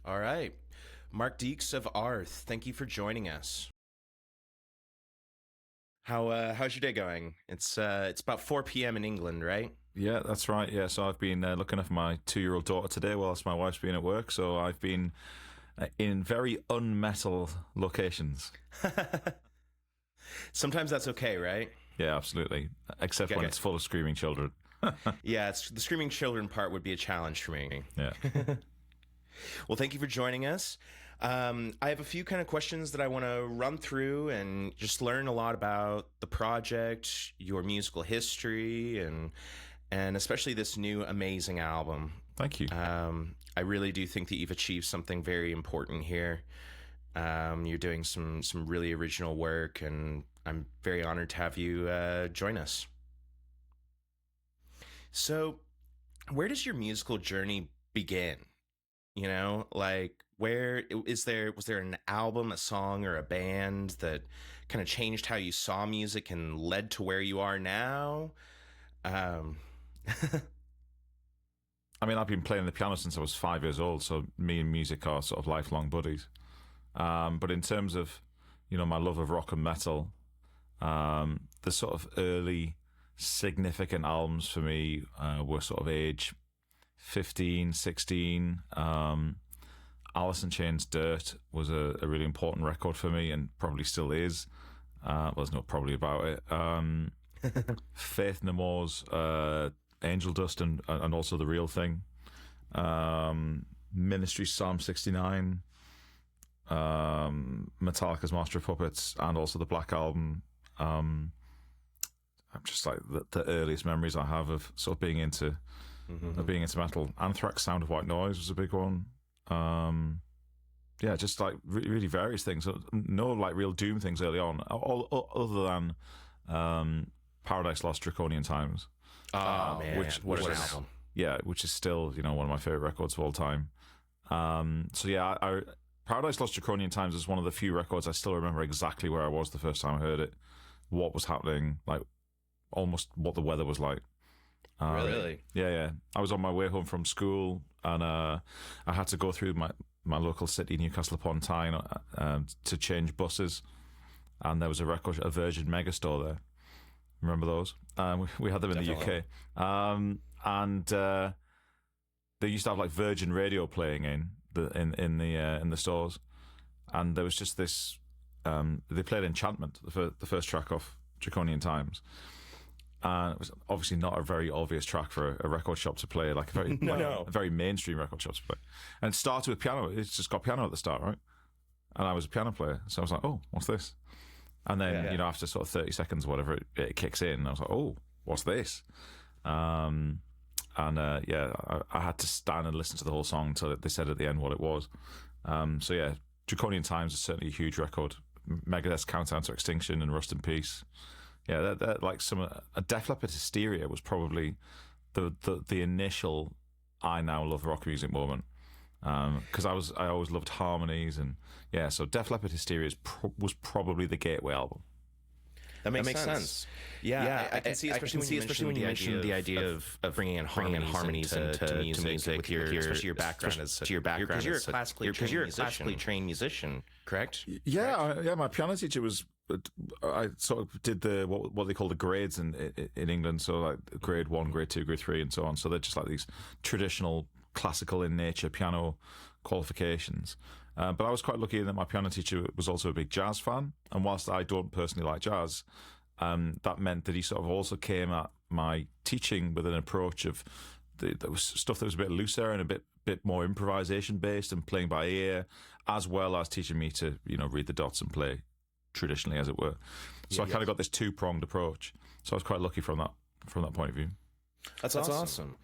All right. Mark Deeks of Arth, thank you for joining us. How's your day going? It's about 4 p.m. in England, right? Yeah, that's right. Yeah, so I've been looking after my 2-year-old daughter today whilst my wife's been at work. So I've been in very unmetal locations. Sometimes that's okay, right? Yeah, absolutely. Except when it's full of screaming children. Yeah, the screaming children part would be a challenge for me. Yeah. Well, thank you for joining us. I have a few kind of questions that I want to run through and just learn a lot about the project, your musical history, and especially this new amazing album. Thank you. I really do think that you've achieved something very important here. You're doing some really original work, and I'm very honored to have you join us. So, where does your musical journey begin? You know, like was there an album, a song, or a band that kind of changed how you saw music and led to where you are now? I mean, I've been playing the piano since I was 5 years old, so me and music are sort of lifelong buddies. But in terms of, my love of rock and metal, the sort of early significant albums for me were sort of age 15, 16. Alice in Chains' Dirt was a really important record for me and probably still is. There's no probably about it. Faith No More's Angel Dust and also The Real Thing. Ministry's Psalm 69. Metallica's Master of Puppets and also the Black Album. I'm just like the earliest memories I have of sort of being into metal. Anthrax Sound of White Noise was a big one. Yeah, just like really various things. So no like real doom things early on, other than Paradise Lost, Draconian Times. Oh man, what an album! Yeah, which is still one of my favorite records of all time. So yeah, Paradise Lost, Draconian Times is one of the few records I still remember exactly where I was the first time I heard it, what was happening, like almost what the weather was like. Really? Yeah. I was on my way home from school, and I had to go through my local city, Newcastle upon Tyne, to change buses. And there was a Virgin Megastore there. Remember those? We had them in Definitely. the UK, and they used to have like Virgin Radio playing in the stores, and there was just this. They played Enchantment, the first track off Draconian Times. And it was obviously not a very obvious track for a record shop to play, like a very mainstream record shop to play. And it started with piano. It's just got piano at the start, right? And I was a piano player, so I was like, "Oh, what's this?" And then after sort of 30 seconds, or whatever, it kicks in. And I was like, "Oh, what's this?" I had to stand and listen to the whole song until they said at the end what it was. So yeah, Draconian Times is certainly a huge record. Megadeth's Countdown to Extinction and Rust in Peace. Yeah, that like a Def Leppard Hysteria was probably the initial I now love rock music moment, because I always loved harmonies, and yeah, so Def Leppard Hysteria was probably the gateway album. That makes sense. Yeah, I can see, especially when you mentioned the idea of bringing in harmonies into music with your background as because you're a classically trained musician, correct? Yeah, my piano teacher was. I sort of did what they call the grades in England, so like grade 1, grade 2, grade 3, and so on. So they're just like these traditional classical in nature piano qualifications. But I was quite lucky that my piano teacher was also a big jazz fan, and whilst I don't personally like jazz, that meant that he sort of also came at my teaching with an approach of there was stuff that was a bit looser and a bit more improvisation based and playing by ear, as well as teaching me to read the dots and play traditionally, as it were. So I kind of got this two-pronged approach. So I was quite lucky from that point of view. That's awesome.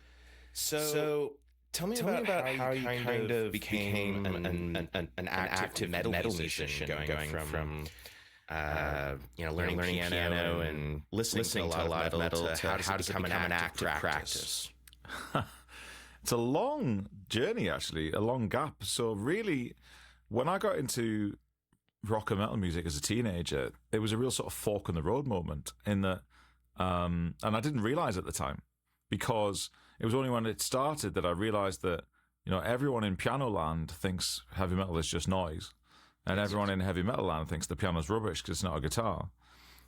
So tell me about how you kind of became an active metal musician, going from learning piano and listening to a lot of metal to how to become an active practice. It's a long journey, actually, a long gap. So really, when I got into rock and metal music as a teenager, it was a real sort of fork in the road moment in that, and I didn't realize at the time, because it was only when it started that I realized that everyone in piano land thinks heavy metal is just noise, and everyone in heavy metal land thinks the piano's rubbish because it's not a guitar,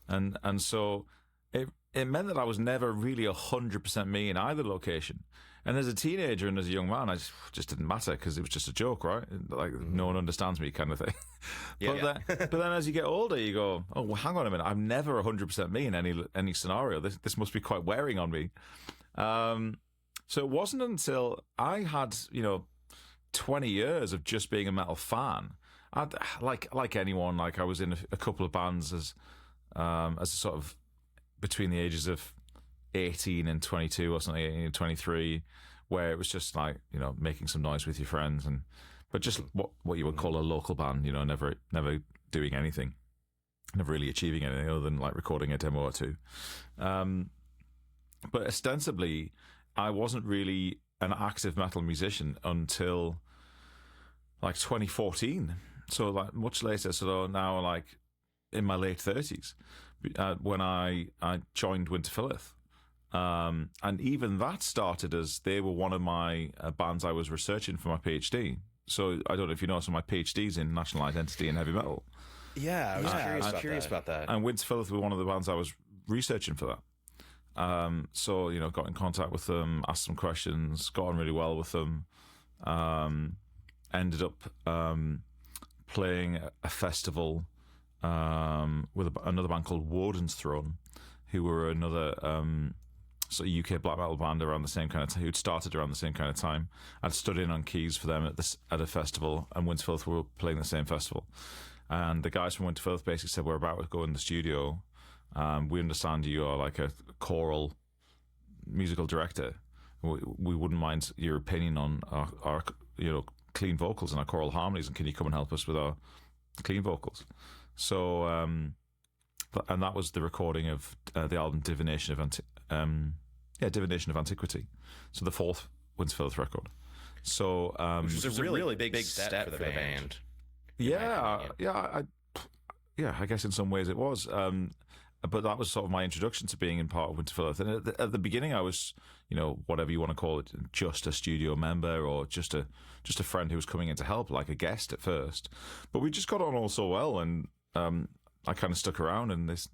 and so it meant that I was never really 100% me in either location. And as a teenager and as a young man, I just didn't matter because it was just a joke, right? Like no one understands me, kind of thing. But then as you get older, you go, oh, well, hang on a minute, I'm never 100% me in any scenario. This must be quite wearing on me. So it wasn't until I had 20 years of just being a metal fan. Like anyone, like I was in a couple of bands as a sort of between the ages of 18 and 22 or something, 18 and 23, where it was just like, making some noise with your friends, but just what you would call a local band, never doing anything, never really achieving anything other than like recording a demo or two. But ostensibly, I wasn't really an active metal musician until like 2014. So like much later, so now like in my late 30s, when I joined Winter Filleth. And even that started as they were one of my bands I was researching for my PhD. So I don't know if you know, so my PhD's in national identity and heavy metal. Yeah, I was curious about that. And Winter Filleth were one of the bands I was researching for that. So, got in contact with them, asked some questions, got on really well with them. Ended up playing a festival with another band called Woden's Throne, who were another sort of UK black metal band around the same kind of time, who'd started around the same kind of time. I'd stood in on keys for them at a festival, and Winter Filleth were playing the same festival. And the guys from Winter Filleth basically said, we're about to go in the studio. We understand you are like a choral musical director. We wouldn't mind your opinion on our clean vocals and our choral harmonies, and can you come and help us with our clean vocals? So, and that was the recording of the album Divination of Antiquity. So the fourth Winter Filleth record. So, which was a really big step for the band. I guess in some ways it was. But that was sort of my introduction to being in part of Winter Filleth. And at the beginning, I was, whatever you want to call it, just a studio member or just a friend who was coming in to help, like a guest at first. But we just got on all so well, and I kind of stuck around. And this,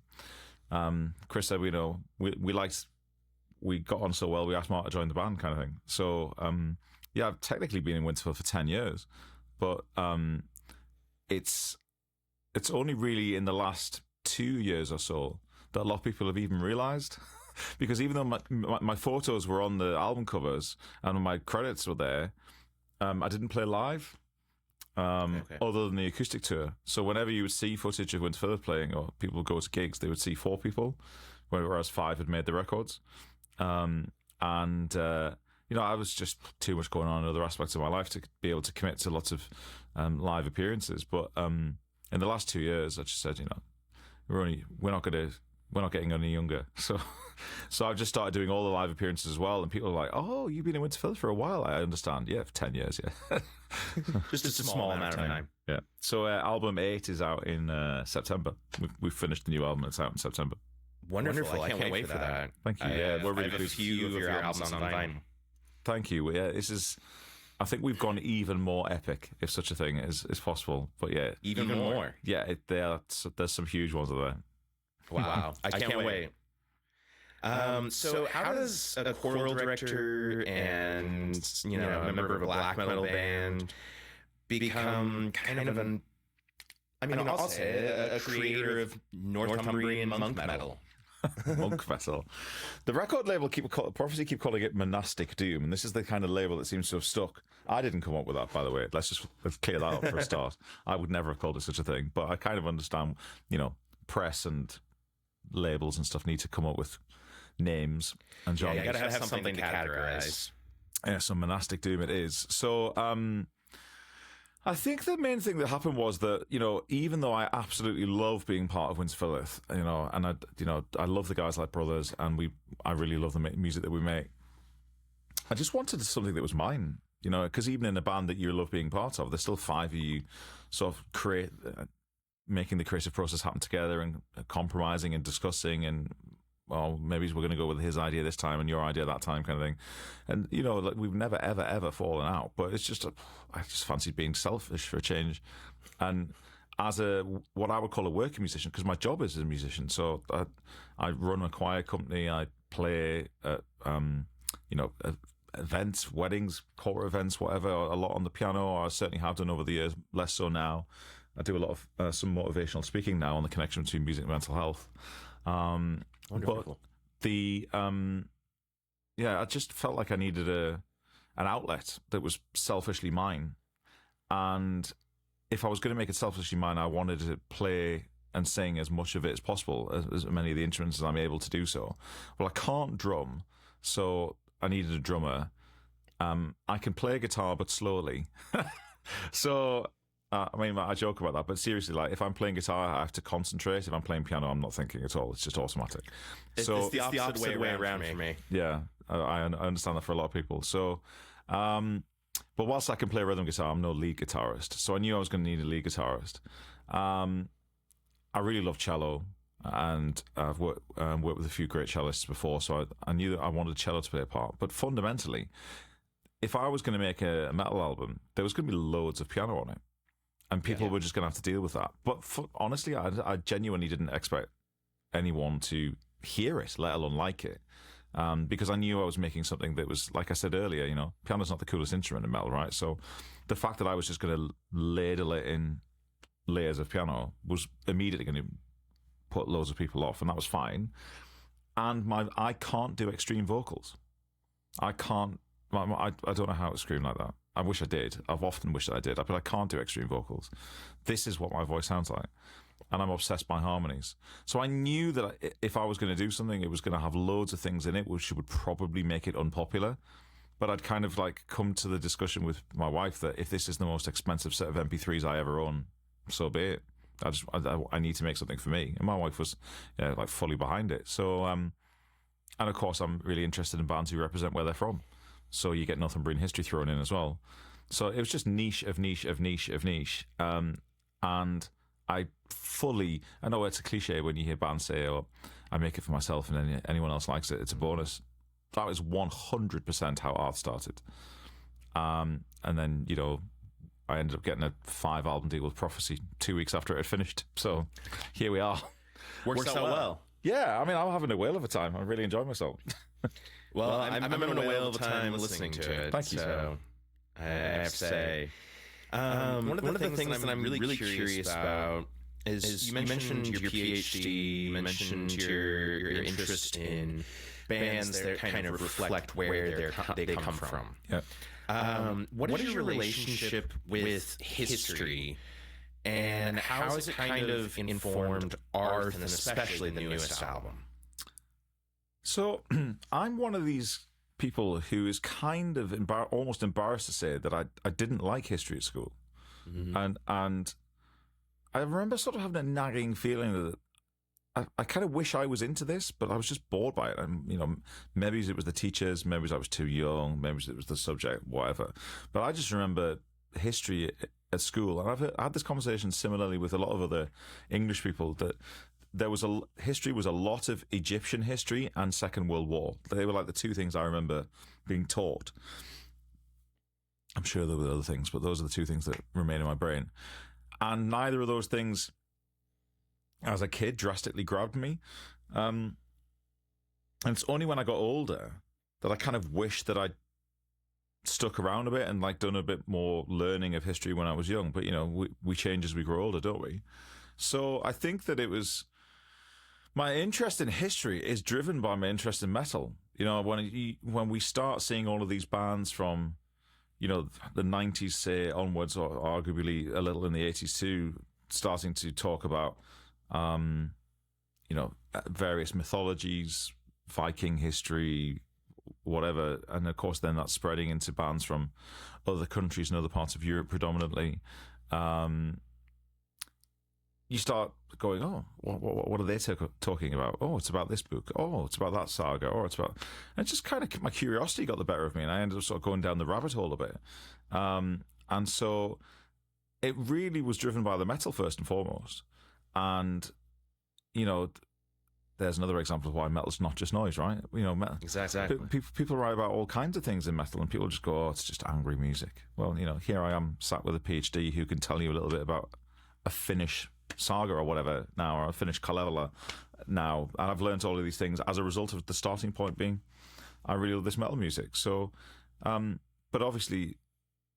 Chris said, we got on so well, we asked Mark to join the band, kind of thing. So I've technically been in Winter Filleth for 10 years, but it's only really in the last 2 years or so that a lot of people have even realized. Because even though my photos were on the album covers and my credits were there, I didn't play live other than the acoustic tour. So whenever you would see footage of Winter Filleth playing, or people would go to gigs, they would see 4 people, whereas 5 had made the records. I was just too much going on in other aspects of my life to be able to commit to lots of live appearances. But in the last 2 years, I just said, we're not getting any younger. So I've just started doing all the live appearances as well. And people are like, oh, you've been in Winter Filleth for a while. I understand. Yeah, for 10 years, yeah. just a small amount of time. Yeah. So album 8 is out in September. We've finished the new album. It's out in September. Wonderful. I can't wait for that. Thank you. We're really pleased. A few of your albums on vinyl. Thank you. Yeah, I think we've gone even more epic, if such a thing is possible. But yeah, even more. Yeah, there's some huge ones there. Wow, I can't wait. So how does a choral director and a member of a black metal band become kind of I'll say a creator of Northumbrian monk metal? Monk metal. The record label Prophecy keep calling it Monastic Doom, and this is the kind of label that seems to have stuck. I didn't come up with that, by the way. Let's clear that up for a start. I would never have called it such a thing, but I kind of understand, press and labels and stuff need to come up with names and genres. Yeah, you gotta have something to categorize. Yeah, so Monastic Doom it is. So I think the main thing that happened was that, even though I absolutely love being part of Winter Filleth, and I love the guys like brothers, and I really love the music that we make. I just wanted something that was mine, because even in a band that you love being part of, there's still 5 of you sort of making the creative process happen together and compromising and discussing and well, maybe we're going to go with his idea this time and your idea that time, kind of thing. And like we've never ever fallen out. But it's just I just fancied being selfish for a change, and as what I would call a working musician, because my job is as a musician. So I run a choir company. I play at events, weddings, corporate events, whatever, a lot on the piano. I certainly have done over the years, less so now. I do a lot of some motivational speaking now on the connection between music and mental health. Wonderful. But I just felt like I needed an outlet that was selfishly mine. And if I was going to make it selfishly mine, I wanted to play and sing as much of it as possible, as many of the instruments as I'm able to do so. Well, I can't drum, so I needed a drummer. I can play guitar, but slowly. So, I joke about that, but seriously, like if I'm playing guitar, I have to concentrate. If I'm playing piano, I'm not thinking at all. It's just automatic. It's the opposite way around for me. Yeah, I understand that for a lot of people. So, but whilst I can play rhythm guitar, I'm no lead guitarist. So I knew I was going to need a lead guitarist. I really love cello, and I've worked with a few great cellists before, so I knew that I wanted cello to play a part. But fundamentally, if I was going to make a metal album, there was going to be loads of piano on it, and people were just going to have to deal with that. But honestly, I genuinely didn't expect anyone to hear it, let alone like it, because I knew I was making something that was, like I said earlier, piano's not the coolest instrument in metal, right? So the fact that I was just going to ladle it in layers of piano was immediately going to put loads of people off, and that was fine. And I can't do extreme vocals. I can't. I don't know how to scream like that. I wish I did. I've often wished that I did, but I can't do extreme vocals. This is what my voice sounds like, and I'm obsessed by harmonies. So I knew that if I was going to do something, it was going to have loads of things in it, which would probably make it unpopular. But I'd kind of like come to the discussion with my wife that if this is the most expensive set of MP3s I ever own, so be it. I need to make something for me, and my wife was like fully behind it. So and of course I'm really interested in bands who represent where they're from, so you get Northumbrian history thrown in as well. So it was just niche of niche of niche of niche, and I know it's a cliche when you hear bands say, "Oh, I make it for myself, and then anyone else likes it, it's a bonus." That was 100% how art started, and then I ended up getting a 5-album deal with Prophecy 2 weeks after it had finished. So here we are. Works out well. Yeah, I'm having a whale of a time. I'm really enjoying myself. Well, I'm having a whale of a time listening to it. Thank you. So I have to say, one of the things that I'm really curious about is you mentioned your PhD, you mentioned your interest in bands that kind of reflect where they come from. Yeah. What is your relationship with history, and how has it kind of informed art, and especially the newest album? So I'm one of these people who is kind of almost embarrassed to say that I didn't like history at school. Mm-hmm. And I remember sort of having a nagging feeling that I kind of wish I was into this, but I was just bored by it. And, maybe it was the teachers, maybe I was too young, maybe it was the subject, whatever. But I just remember history at school. And I've had this conversation similarly with a lot of other English people, that history was a lot of Egyptian history and Second World War. They were like the two things I remember being taught. I'm sure there were other things, but those are the two things that remain in my brain. And neither of those things, as a kid, drastically grabbed me. And it's only when I got older that I kind of wish that I'd stuck around a bit and like done a bit more learning of history when I was young. But, we change as we grow older, don't we? So I think that it was... My interest in history is driven by my interest in metal. When we start seeing all of these bands from, the 90s, say, onwards, or arguably a little in the 80s too, starting to talk about various mythologies, Viking history, whatever. And of course, then that's spreading into bands from other countries and other parts of Europe predominantly. You start going, oh, what are they talking about? Oh, it's about this book. Oh, it's about that saga. Or it's about... And just kind of my curiosity got the better of me, and I ended up sort of going down the rabbit hole a bit. And so it really was driven by the metal first and foremost. And, there's another example of why metal's not just noise, right? You know, Exactly. People write about all kinds of things in metal, and people just go, "Oh, it's just angry music." Well, you know, here I am sat with a PhD who can tell you a little bit about a Finnish saga or whatever now, or a Finnish Kalevala now, and I've learned all of these things as a result of the starting point being I really love this metal music. So, but obviously,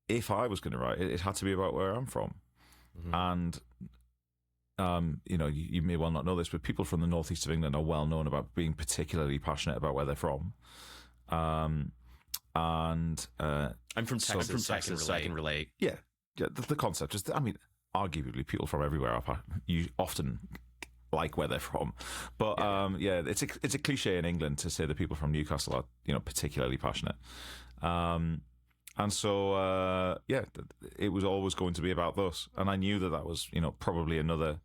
if I was going to write it, it had to be about where I'm from, and. You know, you may well not know this, but people from the northeast of England are well known about being particularly passionate about where they're from. I'm from Texas, so I can relate. Yeah, the concept is, I mean, arguably people from everywhere you often like where they're from, but yeah, it's a cliche in England to say that people from Newcastle are, you know, particularly passionate. And so, yeah, it was always going to be about those. And I knew that was, you know, probably another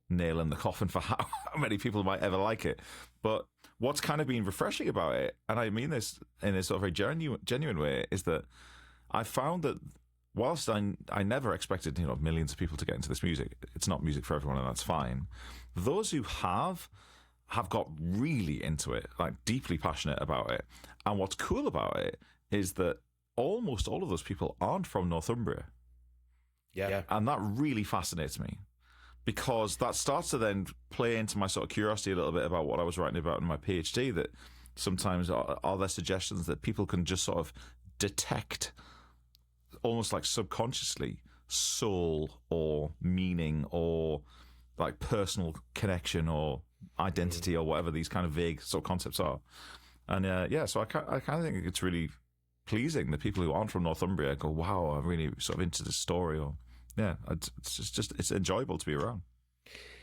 nail in the coffin for how many people might ever like it. But what's kind of been refreshing about it, and I mean this in a sort of very genuine way, is that I found that whilst I never expected, you know, millions of people to get into this music, it's not music for everyone, and that's fine. Those who have got really into it, like deeply passionate about it. And what's cool about it is that almost all of those people aren't from Northumbria. Yeah. And that really fascinates me, because that starts to then play into my sort of curiosity a little bit about what I was writing about in my PhD, that sometimes are there suggestions that people can just sort of detect, almost like subconsciously, soul or meaning or like personal connection or identity or whatever these kind of vague sort of concepts are. And yeah, so I kind of think it's really pleasing that people who aren't from Northumbria go, wow, I'm really sort of into this story, or yeah, it's enjoyable to be around.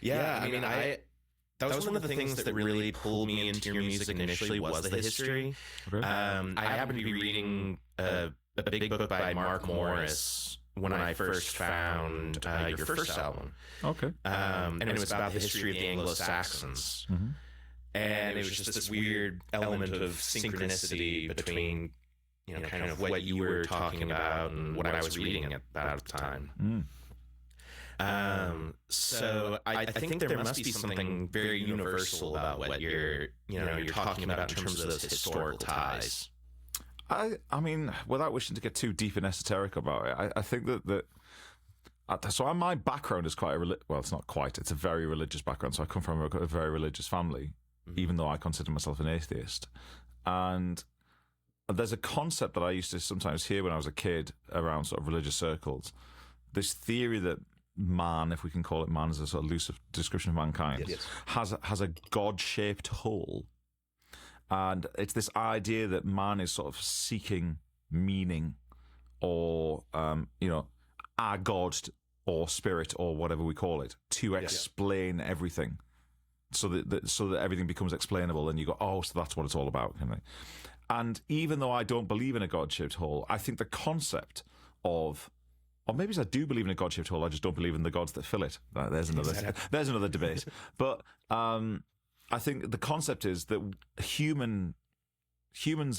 Yeah, I mean, that was one of the things that really pulled me into your music initially was the history. Okay. I happened to be reading a big book by Mark Morris when I first found your first album. Okay. And it was about the history of the Anglo-Saxons. Mm-hmm. And it was just this weird element of synchronicity between, you know, kind of what you were talking about and what I was reading about at the time. So I think there must be something very universal about what you're talking about in terms of those historical ties. I mean, without wishing to get too deep and esoteric about it, I think that so my background is quite well, it's not quite, it's a very religious background. So I come from a very religious family, even though I consider myself an atheist. And there's a concept that I used to sometimes hear when I was a kid around sort of religious circles. This theory that man, if we can call it man as a sort of loose description of mankind, Yes. has a God-shaped whole. And it's this idea that man is sort of seeking meaning or, you know, our God or spirit or whatever we call it to explain everything. So that everything becomes explainable, and you go, oh, so that's what it's all about. Kind of. And even though I don't believe in a God-shaped hole, I think the concept of, or maybe I do believe in a God-shaped hole, I just don't believe in the gods that fill it. There's another debate. But I think the concept is that humans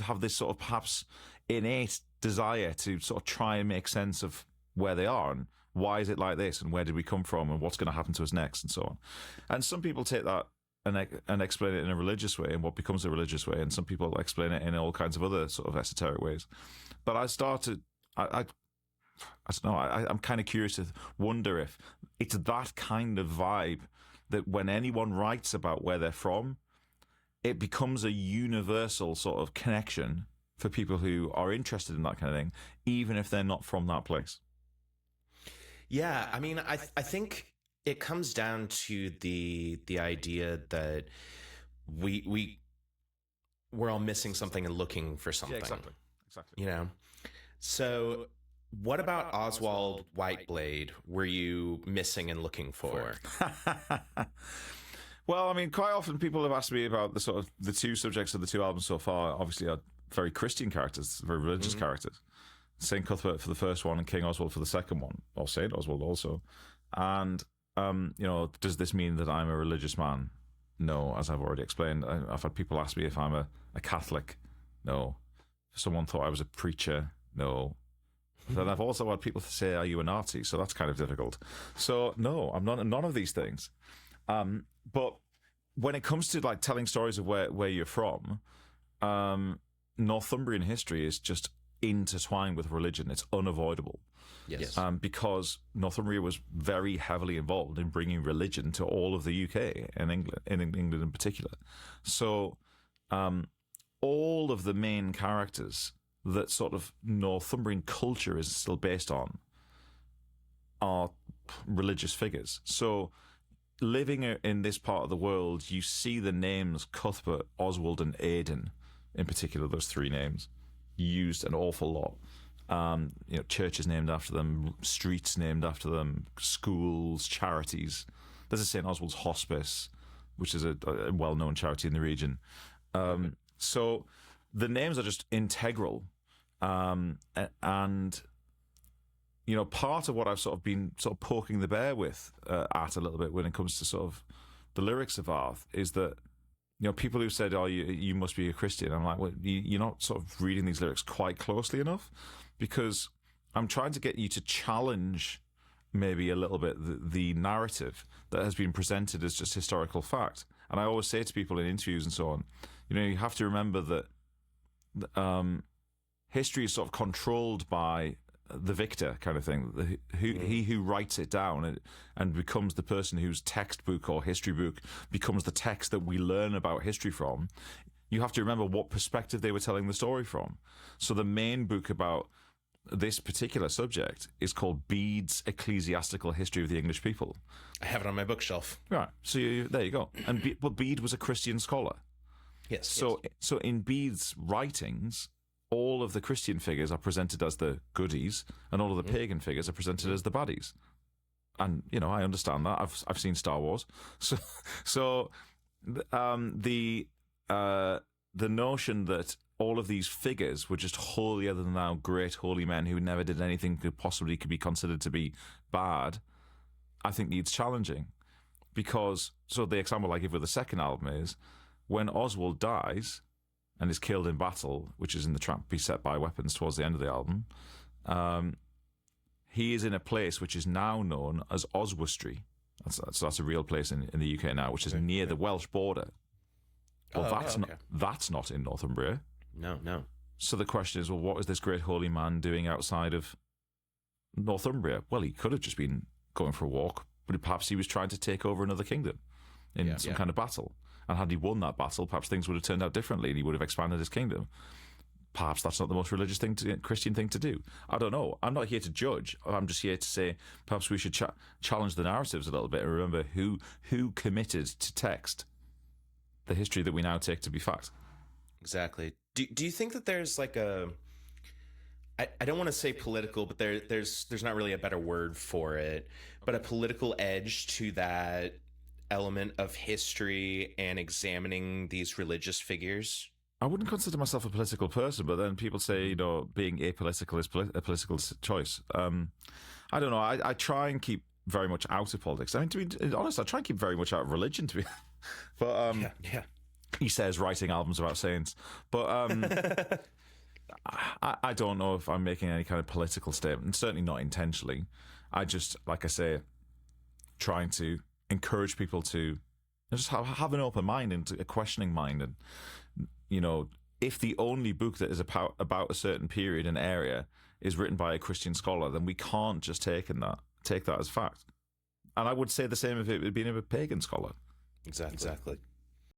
have this sort of perhaps innate desire to sort of try and make sense of where they are and why is it like this and where did we come from and what's going to happen to us next and so on. And some people take that and explain it in a religious way and what becomes a religious way, and some people explain it in all kinds of other sort of esoteric ways. But I don't know, I'm kind of curious to wonder if it's that kind of vibe that when anyone writes about where they're from, it becomes a universal sort of connection for people who are interested in that kind of thing, even if they're not from that place. Yeah, I mean, I think it comes down to the idea that we're all missing something and looking for something. Yeah, exactly. You know? So what about Oswald Whiteblade were you missing and looking for? Well, I mean, quite often people have asked me about the sort of the two subjects of the two albums so far. Obviously, are very Christian characters, very religious characters. Saint Cuthbert for the first one and King Oswald for the second one, or Saint Oswald also. And you know, does this mean that I'm a religious man? No, as I've already explained. I've had people ask me if I'm a Catholic. No. Someone thought I was a preacher. No. Then I've also had people say, are you a Nazi? So that's kind of difficult. So no, I'm not none of these things. But when it comes to like telling stories of where you're from, Northumbrian history is just intertwined with religion. It's unavoidable. Yes. Because Northumbria was very heavily involved in bringing religion to all of the UK and England, in England in particular. So all of the main characters that sort of Northumbrian culture is still based on are religious figures. So living in this part of the world, you see the names Cuthbert, Oswald, and Aidan, in particular, those three names, used an awful lot. Churches named after them, streets named after them, schools, charities. There's a St. Oswald's Hospice, which is a well-known charity in the region. So the names are just integral. And part of what I've sort of been poking the bear with at a little bit when it comes to sort of the lyrics of Arth is that, people who said, oh, you must be a Christian. I'm like, well, you're not sort of reading these lyrics quite closely enough, because I'm trying to get you to challenge maybe a little bit the narrative that has been presented as just historical fact. And I always say to people in interviews and so on, you have to remember that history is sort of controlled by the victor kind of thing, he who writes it down and becomes the person whose textbook or history book becomes the text that we learn about history from. You have to remember what perspective they were telling the story from. So the main book about this particular subject is called Bede's Ecclesiastical History of the English People. I have it on my bookshelf. Right, so there you go. But Bede was a Christian scholar. Yes. So in Bede's writings, all of the Christian figures are presented as the goodies, and all of the pagan figures are presented as the baddies. And I understand that. I've seen Star Wars, so the notion that all of these figures were just holier than thou, great holy men who never did anything could be considered to be bad, I think needs challenging. Because the example I give with the second album is when Oswald dies and is killed in battle, which is in the trap beset by weapons towards the end of the album, he is in a place which is now known as Oswestry. That's a real place in the UK now, which is near the Welsh border. Well, that's not in Northumbria. No. So the question is, well, what is this great holy man doing outside of Northumbria? Well, he could have just been going for a walk, but perhaps he was trying to take over another kingdom in some kind of battle. And had he won that battle, perhaps things would have turned out differently and he would have expanded his kingdom. Perhaps that's not the most Christian thing to do. I don't know. I'm not here to judge. I'm just here to say perhaps we should challenge the narratives a little bit and remember who committed to text the history that we now take to be fact. Exactly. Do you think that there's like I don't want to say political, but there's not really a better word for it, but a political edge to that element of history and examining these religious figures? I wouldn't consider myself a political person, but then people say, being apolitical is a political choice. I don't know. I try and keep very much out of politics. I mean, to be honest, I try and keep very much out of religion, to be but yeah. He says writing albums about saints. But I don't know if I'm making any kind of political statement, and certainly not intentionally. I just, like I say, trying to encourage people to just have an open mind and a questioning mind. And, if the only book that is about a certain period and area is written by a Christian scholar, then we can't just take that as fact. And I would say the same if it had been a pagan scholar. Exactly.